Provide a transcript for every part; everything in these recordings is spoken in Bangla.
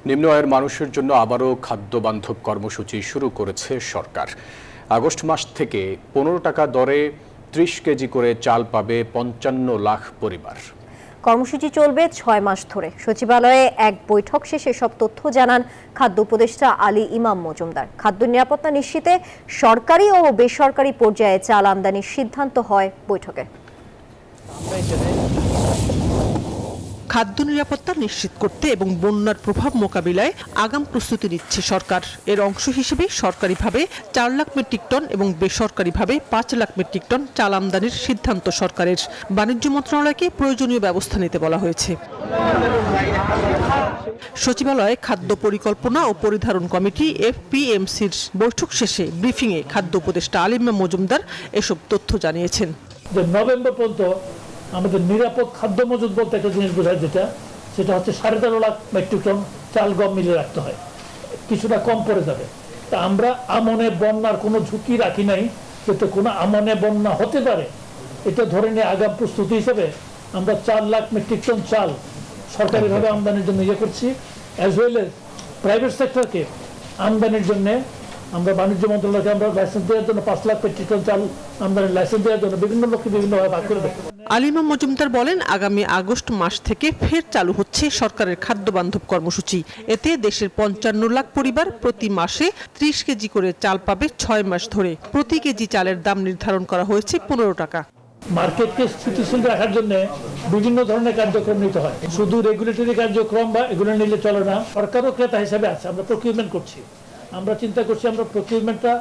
নিম্ন আয়ের মানুষের জন্য আবারও খাদ্য বান্ধব কর্মসূচি শুরু করেছে সরকার। আগস্ট মাস থেকে 15 টাকা দরে 30 কেজি করে চাল পাবে 55 লাখ পরিবার। কর্মসূচি চলবে 6 মাস ধরে। সচিবালয়ে এক বৈঠক শেষে সব তথ্য জানান খাদ্য উপদেষ্টা আলী ইমাম মজুমদার। খাদ্য নিরাপত্তা নিশ্চিতে সরকারি ও বেসরকারি পর্যায়ে চাল আমদানির সিদ্ধান্ত হয় বৈঠকে। খাদ্য নিরাপত্তা নিশ্চিত করতে এবং বন্যার প্রভাব মোকাবিলায় আগাম প্রস্তুতি নিচ্ছে সরকার। এর অংশ হিসেবে সরকারিভাবে 4 লাখ মেট্রিক টন এবং বেসরকারিভাবে 5 লাখ মেট্রিক টন চাল আমদানির সিদ্ধান্ত সরকারের। বাণিজ্য মন্ত্রণালয়কে প্রয়োজনীয় ব্যবস্থা নিতে বলা হয়েছে। সচিবালয়ে খাদ্য পরিকল্পনা ও পরিধারণ কমিটি FPMCর বৈঠক শেষে ব্রিফিংয়ে খাদ্য উপদেষ্টা আলী ইমাম মজুমদার এসব তথ্য জানিয়েছেন। নভেম্বর পর্যন্ত আমাদের নিরাপদ খাদ্য মজুদ বলতে একটা জিনিস বোঝায়, সেটা হচ্ছে 13.5 লাখ মেট্রিক টন চাল গম মিলে রাখতে হয়, কিছুটা কম পড়ে যাবে। তা আমরা আমনে বন্যার কোনো ঝুঁকি রাখি নাই, যাতে কোনো আমনে বন্যা হতে পারে এটা ধরে নিয়ে আগাম প্রস্তুতি হিসেবে আমরা 4 লাখ মেট্রিক টন চাল সরকারিভাবে আমদানির জন্য করছি, অ্যাজ ওয়েল এজ প্রাইভেট সেক্টরকে আমদানির জন্য আমরা বাণিজ্য মন্ত্রণালয়কে আমরা লাইসেন্স দেওয়ার জন্য 5 লাখ মেট্রিক টন চাল আমদানির লাইসেন্স দেওয়ার জন্য বিভিন্ন লোককে বিভিন্নভাবে ভাগ করে দেবো। আলী ইমাম মজুমদার বলেন, আগামী আগস্ট মাস থেকে ফের চালু হচ্ছে সরকারের খাদ্য বান্ধব কর্মসূচি। এতে দেশের 55 লাখ পরিবার প্রতি মাসে 30 কেজি করে চাল পাবে 6 মাস ধরে। প্রতি কেজি চালের দাম নির্ধারণ করা হয়েছে 15 টাকা। মার্কেটকে স্থিতিশীল রাখার জন্য বিভিন্ন ধরনের কার্যক্রম নিতে হয়, শুধু রেগুলেটরি কার্যক্রম বা এগুলো নিলে চলে না। সরকারও ক্রেতা হিসেবে আছে, আমরা প্রকিউরমেন্ট করছি, আমরা চিন্তা করছি আমরা প্রকিউরমেন্টটা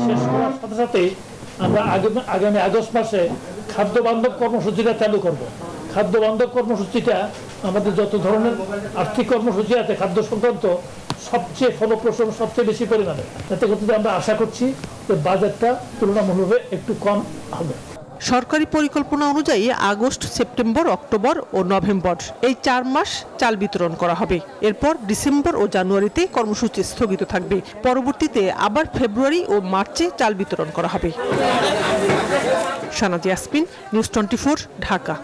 শেষ করার সাথে সাথেই আমরা আগামী আগস্ট মাসে খাদ্য বান্ধব কর্মসূচিটা চালু করব। খাদ্য বান্ধব কর্মসূচিটা আমাদের যত ধরনের আর্থিক কর্মসূচি আছে খাদ্য সংক্রান্ত সবচেয়ে ফলপ্রসূ, সবচেয়ে বেশি পরিমাণে। যাতে করতে আমরা আশা করছি যে বাজেটটা তুলনামূলকভাবে একটু কম হবে। সরকারি পরিকল্পনা অনুযায়ী আগস্ট, সেপ্টেম্বর, অক্টোবর ও নভেম্বর এই 4 মাস চাল বিতরণ করা হবে। এরপর ডিসেম্বর ও জানুয়ারিতে কর্মসূচি স্থগিত থাকবে। পরবর্তীতে আবার ফেব্রুয়ারি ও মার্চে চাল বিতরণ করা হবে। শানাজ ইয়াসমিন, নিউজ 24, ঢাকা।